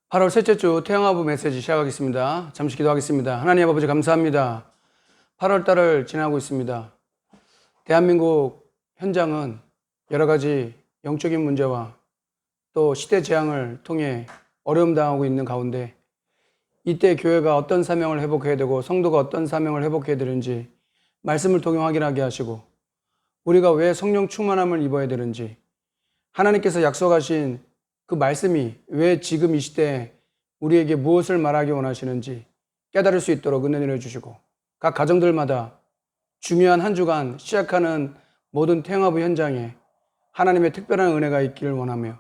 8월 셋째 주 태영아부 메시지 시작하겠습니다. 잠시 기도하겠습니다. 하나님 아버지 감사합니다. 8월 달을 지나고 있습니다. 대한민국 현장은 여러 가지 영적인 문제와 또 시대 재앙을 통해 어려움 당하고 있는 가운데 이때 교회가 어떤 사명을 회복해야 되고 성도가 어떤 사명을 회복해야 되는지 말씀을 통해 확인하게 하시고 우리가 왜 성령 충만함을 입어야 되는지 하나님께서 약속하신 그 말씀이 왜 지금 이 시대에 우리에게 무엇을 말하기 원하시는지 깨달을 수 있도록 은혜를 해주시고 각 가정들마다 중요한 한 주간 시작하는 모든 태영아부 현장에 하나님의 특별한 은혜가 있기를 원하며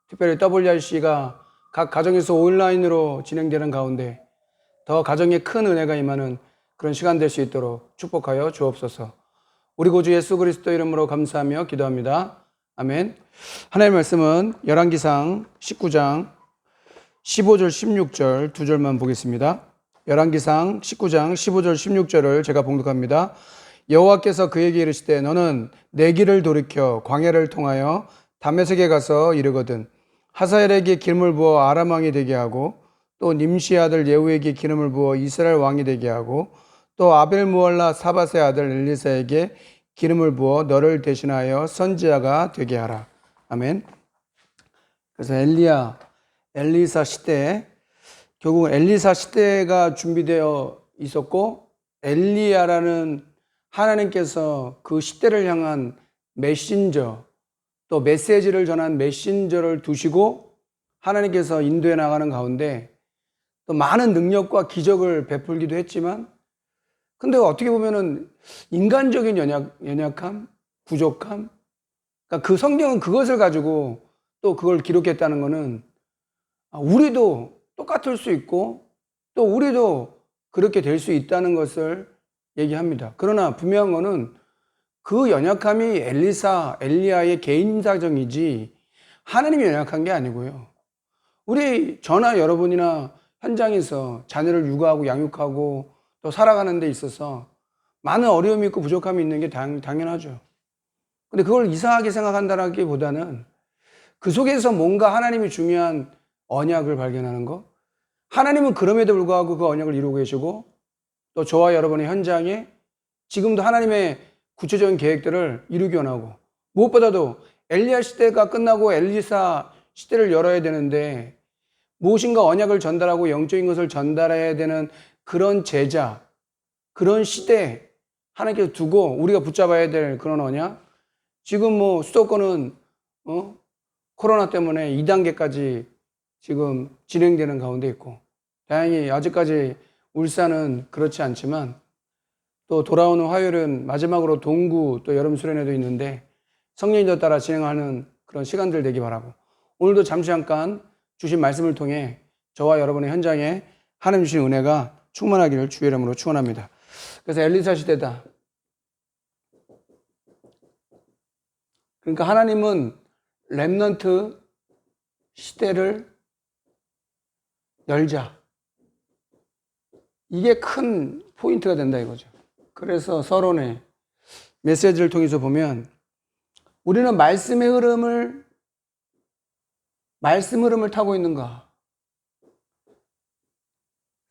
특별히 WRC가 각 가정에서 온라인으로 진행되는 가운데 더 가정에 큰 은혜가 임하는 그런 시간 될 수 있도록 축복하여 주옵소서. 우리 구주 예수 그리스도 이름으로 감사하며 기도합니다. 아멘. 하나님의 말씀은 열왕기상 19장 15절 16절 두 절만 보겠습니다. 열왕기상 19장 15절 16절을 제가 봉독합니다. 여호와께서 그에게 이르시되 너는 내 길을 돌이켜 광야를 통하여 다메섹에 가서 이르거든 하사엘에게 기름을 부어 아람 왕이 되게 하고 또 님시 아들 예후에게 기름을 부어 이스라엘 왕이 되게 하고 또 아벨 무할라 사밧의 아들 엘리사에게 기름을 부어 너를 대신하여 선지자가 되게 하라. 아멘. 그래서 엘리사 시대에 결국 엘리사 시대가 준비되어 있었고 엘리야라는 하나님께서 그 시대를 향한 메신저 또 메시지를 전한 메신저를 두시고 하나님께서 인도해 나가는 가운데 또 많은 능력과 기적을 베풀기도 했지만 근데 어떻게 보면은 인간적인 연약함, 부족함 그러니까 그 성경은 그것을 가지고 또 그걸 기록했다는 것은 우리도 똑같을 수 있고 또 우리도 그렇게 될 수 있다는 것을 얘기합니다. 그러나 분명한 것은 그 연약함이 엘리야의 개인 사정이지 하나님이 연약한 게 아니고요. 우리 저나 여러분이나 현장에서 자녀를 육아하고 양육하고 또 살아가는 데 있어서 많은 어려움이 있고 부족함이 있는 게 당연하죠. 근데 그걸 이상하게 생각한다기보다는 그 속에서 뭔가 하나님이 중요한 언약을 발견하는 것. 하나님은 그럼에도 불구하고 그 언약을 이루고 계시고 또 저와 여러분의 현장에 지금도 하나님의 구체적인 계획들을 이루기 원하고 무엇보다도 엘리야 시대가 끝나고 엘리사 시대를 열어야 되는데 무엇인가 언약을 전달하고 영적인 것을 전달해야 되는 그런 제자, 그런 시대 하나님께서 두고 우리가 붙잡아야 될 그런 언약. 지금 수도권은 코로나 때문에 2단계까지 지금 진행되는 가운데 있고 다행히 아직까지 울산은 그렇지 않지만 또 돌아오는 화요일은 마지막으로 동구 또 여름 수련회도 있는데 성령님에 따라 진행하는 그런 시간들 되기 바라고 오늘도 잠시 잠깐 주신 말씀을 통해 저와 여러분의 현장에 하나님 주신 은혜가 충만하기를 주의 이름으로 축원합니다. 그래서 엘리사 시대다. 그러니까 하나님은 렘넌트 시대를 열자. 이게 큰 포인트가 된다 이거죠. 그래서 서론의 메시지를 통해서 보면 우리는 말씀 흐름을 타고 있는가?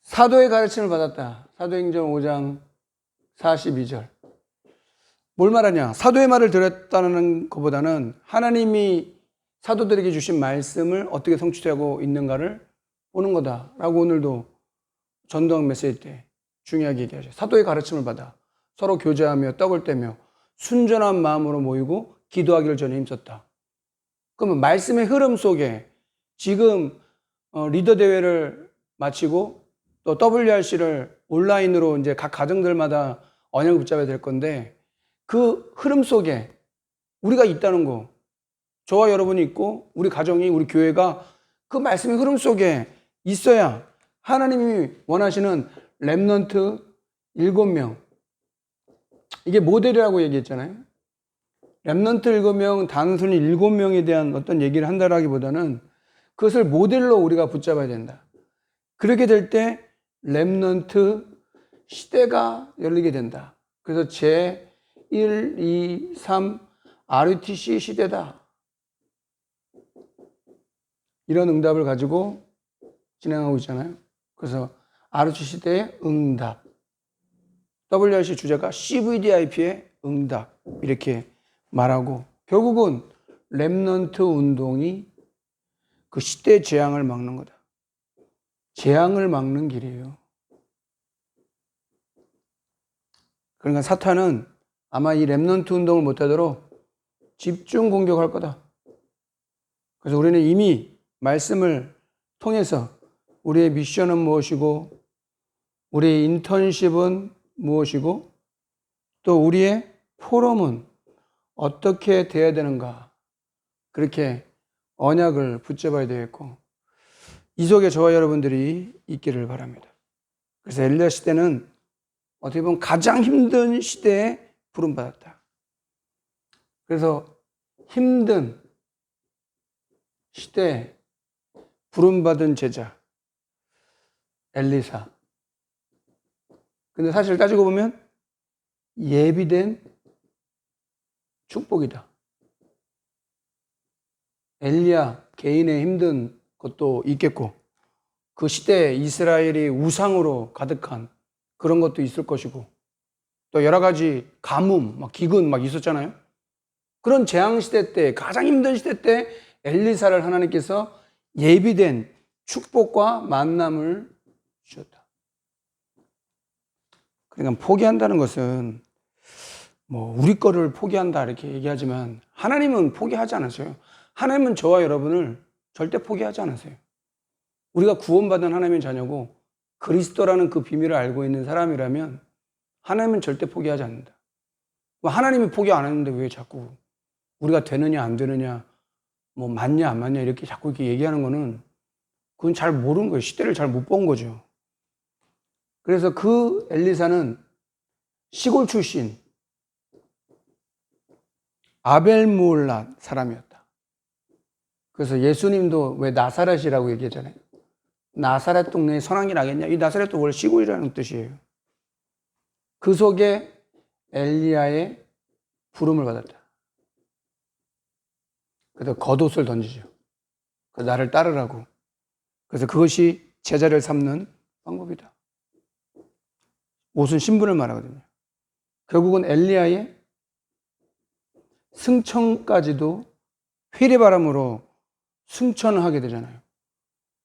사도의 가르침을 받았다. 사도행전 5장 42절. 뭘 말하냐? 사도의 말을 들었다는 것보다는 하나님이 사도들에게 주신 말씀을 어떻게 성취하고 있는가를 보는 거다라고 오늘도 전도학 메시지 때 중요하게 얘기하죠. 사도의 가르침을 받아 서로 교제하며 떡을 떼며 순전한 마음으로 모이고 기도하기를 전에 힘썼다. 그러면 말씀의 흐름 속에 지금 리더 대회를 마치고 또 WRC를 온라인으로 이제 각 가정들마다 언약을 붙잡아야 될 건데 그 흐름 속에 우리가 있다는 거, 저와 여러분이 있고 우리 가정이 우리 교회가 그 말씀의 흐름 속에 있어야 하나님이 원하시는 렘넌트 7명 이게 모델이라고 얘기했잖아요. 렘넌트 7명 단순히 7명에 대한 어떤 얘기를 한다라기보다는 그것을 모델로 우리가 붙잡아야 된다. 그렇게 될 때 렘넌트 시대가 열리게 된다. 그래서 제1, 2, 3 RUTC 시대다. 이런 응답을 가지고 진행하고 있잖아요. 그래서 RUC 시대의 응답, WRC 주제가 CVDIP의 응답 이렇게 말하고, 결국은 렘넌트 운동이 그 시대의 재앙을 막는 거다. 재앙을 막는 길이에요. 그러니까 사탄은 아마 이 렘넌트 운동을 못하도록 집중 공격할 거다. 그래서 우리는 이미 말씀을 통해서 우리의 미션은 무엇이고, 우리의 인턴십은 무엇이고, 또 우리의 포럼은 어떻게 돼야 되는가, 그렇게 언약을 붙잡아야 되겠고, 이 속에 저와 여러분들이 있기를 바랍니다. 그래서 엘리야 시대는 어떻게 보면 가장 힘든 시대에 부름받았다. 그래서 힘든 시대에 부름받은 제자 엘리사. 근데 사실 따지고 보면 예비된 축복이다. 엘리야 개인의 힘든 것도 있겠고, 그 시대에 이스라엘이 우상으로 가득한 그런 것도 있을 것이고, 또 여러 가지 가뭄, 기근 있었잖아요. 그런 재앙 시대 때, 가장 힘든 시대 때 엘리사를 하나님께서 예비된 축복과 만남을 주셨다. 그러니까 포기한다는 것은 우리 거를 포기한다 이렇게 얘기하지만, 하나님은 포기하지 않으세요. 하나님은 저와 여러분을 절대 포기하지 않으세요. 우리가 구원받은 하나님의 자녀고 그리스도라는 그 비밀을 알고 있는 사람이라면 하나님은 절대 포기하지 않는다. 하나님이 포기 안 했는데 왜 자꾸 우리가 되느냐 안 되느냐, 맞냐 안 맞냐 이렇게 자꾸 이렇게 얘기하는 거는, 그건 잘 모르는 거예요. 시대를 잘 못 본 거죠. 그래서 그 엘리사는 시골 출신 아벨몰랏 사람이었다. 그래서 예수님도 왜 나사렛이라고 얘기했잖아요. 나사렛 동네에 선한 게 나겠냐? 이 나사렛도 원래 시골이라는 뜻이에요. 그 속에 엘리야의 부름을 받았다. 그래서 겉옷을 던지죠. 그래서 나를 따르라고. 그래서 그것이 제자를 삼는 방법이다. 옷은 신분을 말하거든요. 결국은 엘리야의 승천까지도 회리바람으로 승천을 하게 되잖아요.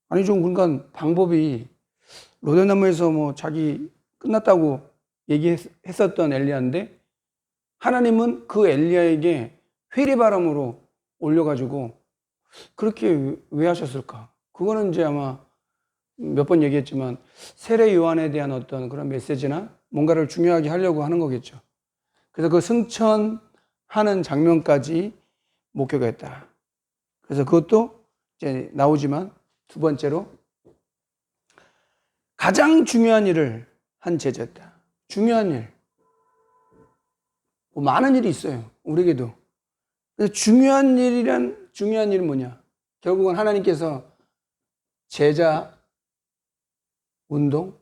아니 좀 그러니까 방법이, 로데나무에서 자기 끝났다고 얘기했었던 엘리야인데, 하나님은 그 엘리야에게 회리바람으로 올려가지고 그렇게 왜 하셨을까? 그거는 이제 아마 몇 번 얘기했지만 세례 요한에 대한 어떤 그런 메시지나 뭔가를 중요하게 하려고 하는 거겠죠. 그래서 그 승천하는 장면까지 목표가 했다. 그래서 그것도 이제 나오지만, 두 번째로 가장 중요한 일을 한 제자였다. 중요한 일. 많은 일이 있어요. 우리에게도. 그래서 중요한 일은 뭐냐? 결국은 하나님께서 제자 운동,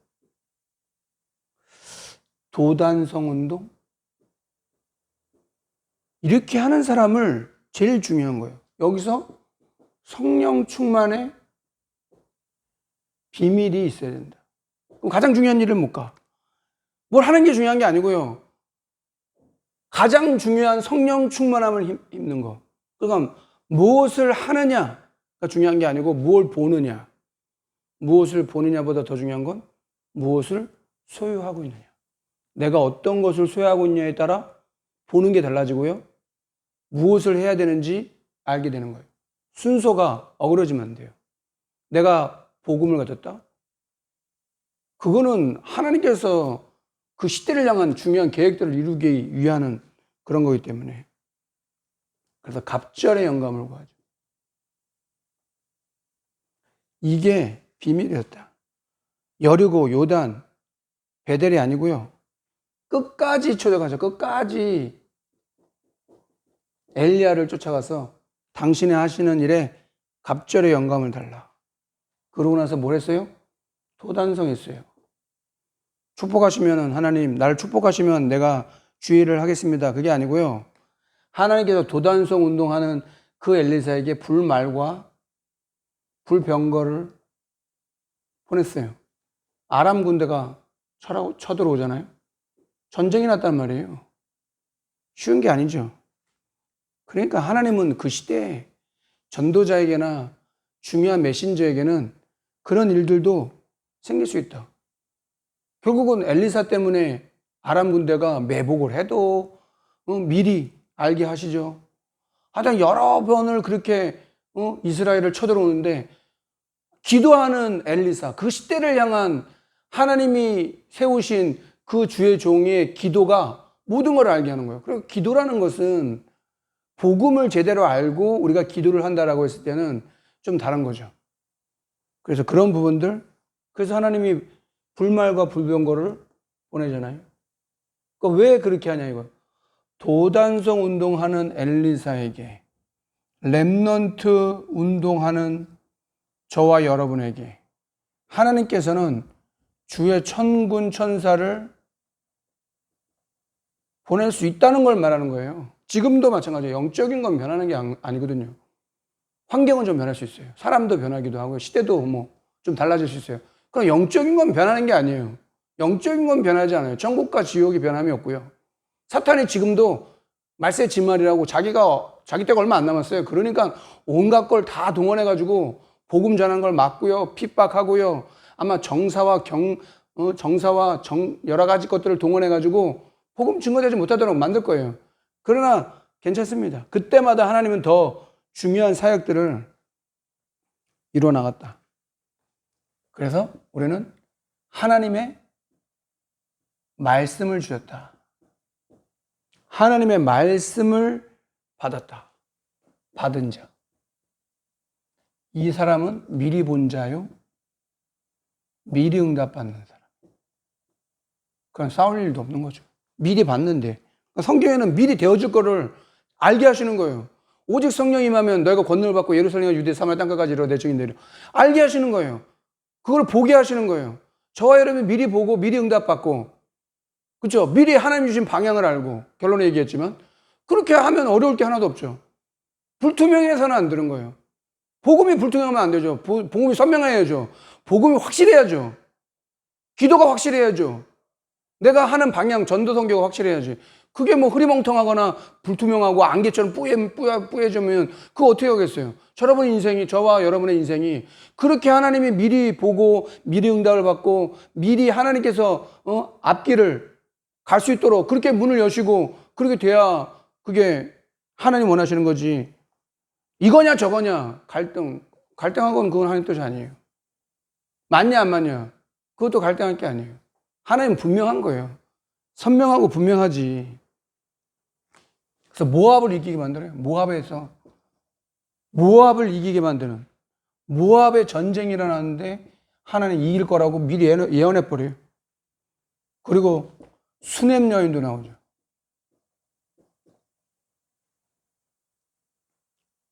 도단성 운동, 이렇게 하는 사람을 제일 중요한 거예요. 여기서 성령 충만의 비밀이 있어야 된다. 그럼 가장 중요한 일은 뭘까? 뭘 하는 게 중요한 게 아니고요. 가장 중요한 성령 충만함을 입는 거. 그러니까 무엇을 하느냐가 중요한 게 아니고 무엇을 보느냐. 무엇을 보느냐보다 더 중요한 건 무엇을 소유하고 있느냐. 내가 어떤 것을 소유하고 있느냐에 따라 보는 게 달라지고요. 무엇을 해야 되는지 알게 되는 거예요. 순서가 어그러지면 안 돼요. 내가 복음을 가졌다? 그거는 하나님께서 그 시대를 향한 중요한 계획들을 이루기 위한 그런 거기 때문에. 그래서 갑절의 영감을 구하죠. 이게 비밀이었다. 여리고, 요단, 베델이 아니고요. 끝까지 쫓아가서 끝까지 엘리야를 쫓아가서 당신이 하시는 일에 갑절의 영감을 달라. 그러고 나서 뭘 했어요? 도단성했어요. 축복하시면은, 하나님 나를 축복하시면 내가 주의를 하겠습니다. 그게 아니고요. 하나님께서 도단성 운동하는 그 엘리사에게 불말과 불병거를 보냈어요. 아람 군대가 쳐들어오잖아요. 전쟁이 났단 말이에요. 쉬운 게 아니죠. 그러니까 하나님은 그 시대에 전도자에게나 중요한 메신저에게는 그런 일들도 생길 수 있다. 결국은 엘리사 때문에 아람 군대가 매복을 해도 미리 알게 하시죠. 하여튼 여러 번을 그렇게 이스라엘을 쳐들어오는데 기도하는 엘리사, 그 시대를 향한 하나님이 세우신 그 주의 종의 기도가 모든 걸 알게 하는 거예요. 그리고 기도라는 것은 복음을 제대로 알고 우리가 기도를 한다라고 했을 때는 좀 다른 거죠. 그래서 그런 부분들, 그래서 하나님이 불말과 불병거를 보내잖아요. 그러니까 왜 그렇게 하냐 이거. 도단성 운동하는 엘리사에게, 렘넌트 운동하는 저와 여러분에게 하나님께서는 주의 천군 천사를 보낼 수 있다는 걸 말하는 거예요. 지금도 마찬가지예요. 영적인 건 변하는 게 아니거든요. 환경은 좀 변할 수 있어요. 사람도 변하기도 하고 시대도 뭐 좀 달라질 수 있어요. 그럼 영적인 건 변하는 게 아니에요. 영적인 건 변하지 않아요. 천국과 지옥이 변함이 없고요. 사탄이 지금도 말세 지말이라고 자기 때가 얼마 안 남았어요. 그러니까 온갖 걸 다 동원해가지고 복음 전하는 걸 막고요. 핍박하고요. 아마 정사와 여러 가지 것들을 동원해가지고 복음 증거되지 못하도록 만들 거예요. 그러나 괜찮습니다. 그때마다 하나님은 더 중요한 사역들을 이루어 나갔다. 그래서 우리는 하나님의 말씀을 주셨다. 하나님의 말씀을 받았다. 받은 자. 이 사람은 미리 본 자요. 미리 응답받는 사람. 그건 싸울 일도 없는 거죠. 미리 봤는데. 성경에는 미리 되어질 거를 알게 하시는 거예요. 오직 성령이 임하면 너희가 권능을 받고 예루살렘과 유대 사마리아 땅끝까지 이르러 내 증인되리라. 알게 하시는 거예요. 그걸 보게 하시는 거예요. 저와 여러분이 미리 보고 미리 응답받고, 그렇죠? 미리 하나님 주신 방향을 알고, 결론에 얘기했지만 그렇게 하면 어려울 게 하나도 없죠. 불투명해서는 안 되는 거예요. 복음이 불투명하면 안 되죠. 복음이 선명해야죠. 복음이 확실해야죠. 기도가 확실해야죠. 내가 하는 방향, 전도 선교가 확실해야지. 그게 뭐 흐리멍텅하거나 불투명하고 안개처럼 뿌얘지면 그거 어떻게 하겠어요? 저와 여러분의 인생이 그렇게 하나님이 미리 보고 미리 응답을 받고 미리 하나님께서 앞길을 갈 수 있도록 그렇게 문을 여시고 그렇게 돼야 그게 하나님 원하시는 거지. 이거냐 저거냐 갈등하고는 그건 하나님 뜻이 아니에요. 맞냐 안 맞냐 그것도 갈등할 게 아니에요. 하나님은 분명한 거예요. 선명하고 분명하지. 그래서 모압을 이기게 만들어요. 모압을 이기게 만드는 모압의 전쟁이 일어나는데 하나님 이길 거라고 미리 예언해 버려요. 그리고 수넴 여인도 나오죠.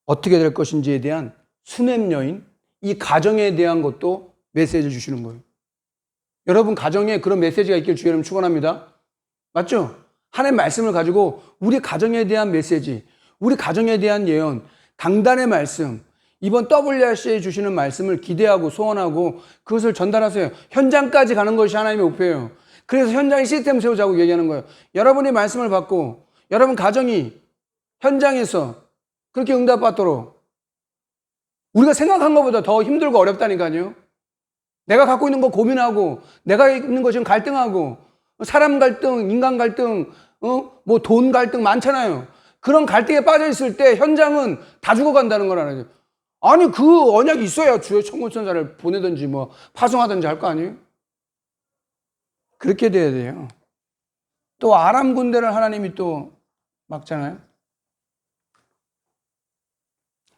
어떻게 될 것인지에 대한 수넴 여인, 이 가정에 대한 것도 메시지를 주시는 거예요. 여러분 가정에 그런 메시지가 있길 주의 이름으로 축원합니다. 맞죠? 하나님의 말씀을 가지고 우리 가정에 대한 메시지, 우리 가정에 대한 예언, 강단의 말씀, 이번 WRC에 주시는 말씀을 기대하고 소원하고 그것을 전달하세요. 현장까지 가는 것이 하나님의 목표예요. 그래서 현장에 시스템 세우자고 얘기하는 거예요. 여러분이 말씀을 받고 여러분 가정이 현장에서 그렇게 응답받도록 우리가 생각한 것보다 더 힘들고 어렵다니까요. 내가 갖고 있는 거 고민하고 내가 있는 거 지금 갈등하고 사람 갈등, 인간 갈등, 뭐 돈 갈등 많잖아요. 그런 갈등에 빠져 있을 때 현장은 다 죽어간다는 걸 알아요. 아니 그 언약이 있어야 주의 천군천사를 보내든지 뭐 파송하든지 할 거 아니에요? 그렇게 돼야 돼요. 또 아람 군대를 하나님이 또 막잖아요.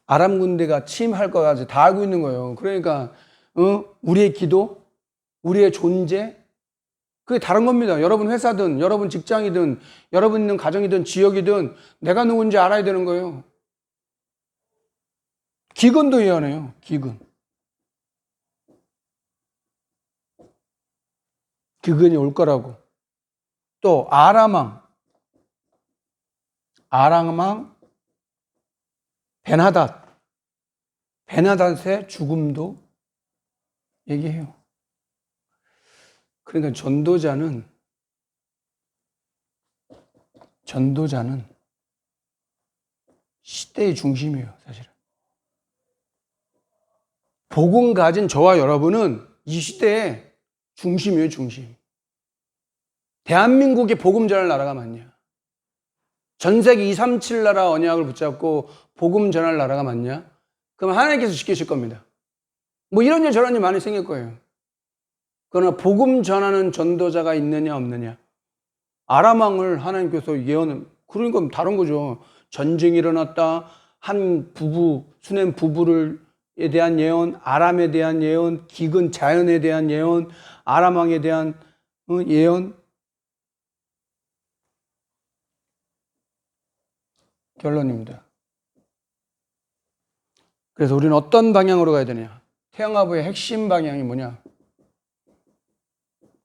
아람 군대가 침할 거까지 다 알고 있는 거예요. 그러니까 우리의 기도, 우리의 존재, 그게 다른 겁니다. 여러분 회사든, 여러분 직장이든, 여러분 있는 가정이든, 지역이든 내가 누군지 알아야 되는 거예요. 기근도 예언해요. 기근이 올 거라고. 또 아람 왕 베나닷의 죽음도 얘기해요. 그러니까 전도자는 시대의 중심이에요, 사실은. 복음 가진 저와 여러분은 이 시대의 중심이에요, 중심. 대한민국이 복음 전할 나라가 맞냐? 전 세계 237 나라 언약을 붙잡고 복음 전할 나라가 맞냐? 그럼 하나님께서 지키실 겁니다. 뭐 이런 일 저런 일 많이 생길 거예요. 그러나 복음 전하는 전도자가 있느냐 없느냐? 아람 왕을 하나님께서 예언을, 그러니까 다른 거죠. 전쟁이 일어났다. 한 부부, 수냄 부부에 대한 예언, 아람에 대한 예언, 기근 자연에 대한 예언, 아람 왕에 대한 예언. 결론입니다. 그래서 우리는 어떤 방향으로 가야 되냐? 태영아부의 핵심 방향이 뭐냐?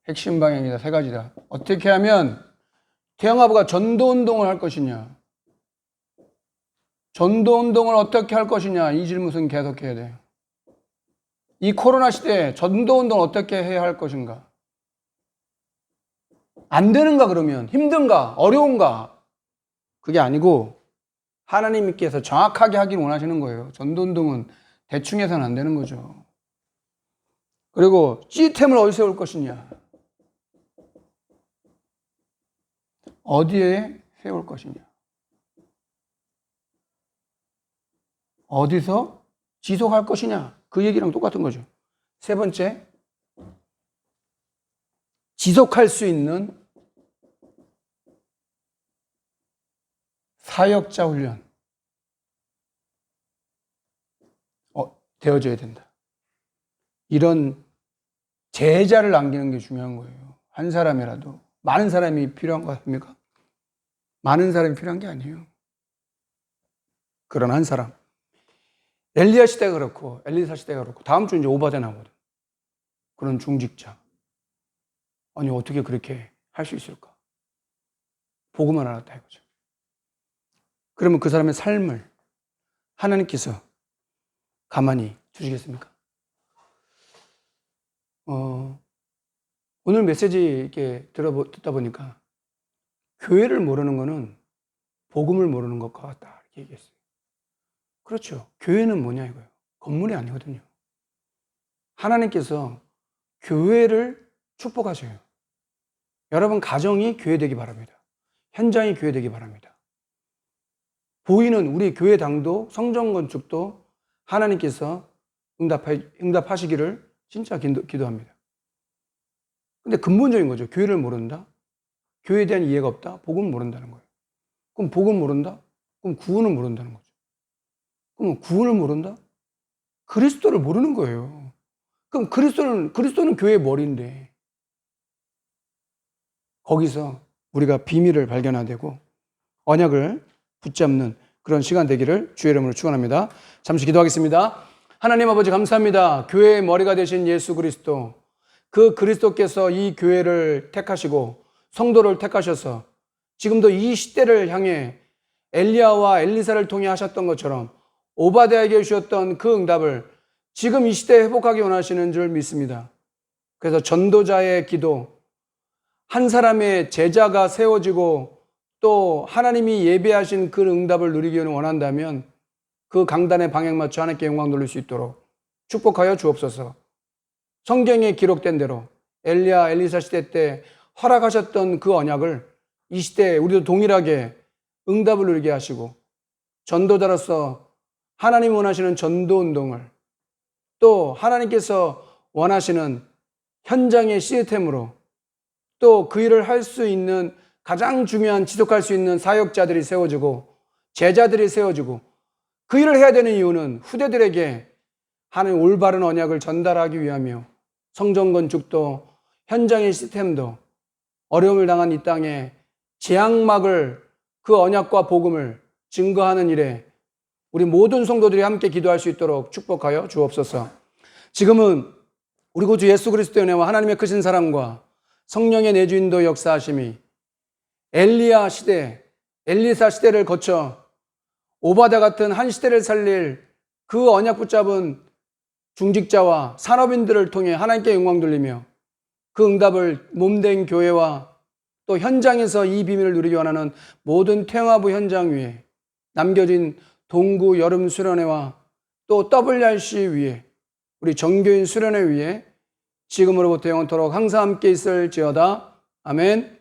핵심 방향이다. 세 가지다. 어떻게 하면 태영아부가 전도운동을 할 것이냐? 전도운동을 어떻게 할 것이냐? 이 질문은 계속해야 돼요. 이 코로나 시대에 전도운동을 어떻게 해야 할 것인가? 안 되는가 그러면? 힘든가? 어려운가? 그게 아니고 하나님께서 정확하게 하길 원하시는 거예요. 전도운동은 대충 해서는 안 되는 거죠. 그리고 시스템을 어디서 세울 것이냐? 어디에 세울 것이냐? 어디서 지속할 것이냐? 그 얘기랑 똑같은 거죠. 세 번째, 지속할 수 있는 사역자 훈련 되어져야 된다. 이런 제자를 남기는 게 중요한 거예요. 한 사람이라도. 많은 사람이 필요한 것 같습니까? 많은 사람이 필요한 게 아니에요. 그런 한 사람. 엘리야 시대가 그렇고 엘리사 시대가 그렇고 다음 주 이제 오바데 나오거든. 그런 중직자. 아니 어떻게 그렇게 할 수 있을까? 복음을 알았다 이거죠. 그러면 그 사람의 삶을 하나님께서 가만히 두시겠습니까? 오늘 메시지 이렇게 듣다 보니까 교회를 모르는 거는 복음을 모르는 것과 같다 이렇게 얘기했어요. 그렇죠. 교회는 뭐냐 이거예요. 건물이 아니거든요. 하나님께서 교회를 축복하셔요. 여러분 가정이 교회 되기 바랍니다. 현장이 교회 되기 바랍니다. 보이는 우리 교회 당도 성전 건축도 하나님께서 응답하시기를 진짜 기도합니다. 근데 근본적인 거죠. 교회를 모른다? 교회에 대한 이해가 없다? 복음을 모른다는 거예요. 그럼 복음 모른다? 그럼 구원을 모른다는 거죠. 그럼 구원을 모른다? 그리스도를 모르는 거예요. 그럼 그리스도는 교회의 머리인데 거기서 우리가 비밀을 발견하되고 언약을 붙잡는 그런 시간 되기를 주의 이름으로 축원합니다. 잠시 기도하겠습니다. 하나님 아버지 감사합니다. 교회의 머리가 되신 예수 그리스도, 그 그리스도께서 이 교회를 택하시고 성도를 택하셔서 지금도 이 시대를 향해 엘리야와 엘리사를 통해 하셨던 것처럼 오바댜에게 주셨던 그 응답을 지금 이 시대에 회복하기 원하시는 줄 믿습니다. 그래서 전도자의 기도, 한 사람의 제자가 세워지고 또 하나님이 예배하신 그 응답을 누리기를 원한다면 그 강단의 방향 맞춰 하나님께 영광 돌릴 수 있도록 축복하여 주옵소서. 성경에 기록된 대로 엘리야, 엘리사 시대 때 허락하셨던 그 언약을 이 시대에 우리도 동일하게 응답을 누리게 하시고 전도자로서 하나님 원하시는 전도 운동을 또 하나님께서 원하시는 현장의 시스템으로 또 그 일을 할 수 있는 가장 중요한 지속할 수 있는 사역자들이 세워지고 제자들이 세워지고 그 일을 해야 되는 이유는 후대들에게 하나님 올바른 언약을 전달하기 위하며 성전 건축도 현장의 시스템도 어려움을 당한 이 땅에 재앙막을 그 언약과 복음을 증거하는 일에 우리 모든 성도들이 함께 기도할 수 있도록 축복하여 주옵소서. 지금은 우리 구주 예수 그리스도의 은혜와 하나님의 크신 사랑과 성령의 내주인도 역사하심이 엘리야 시대, 엘리사 시대를 거쳐 오바댜 같은 한 시대를 살릴 그 언약 붙잡은 중직자와 산업인들을 통해 하나님께 영광 돌리며 그 응답을 몸된 교회와 또 현장에서 이 비밀을 누리기 원하는 모든 태영아부 현장 위에, 남겨진 동구 여름 수련회와 또 WRC 위에, 우리 정교인 수련회 위에 지금으로부터 영원토록 항상 함께 있을지어다. 아멘.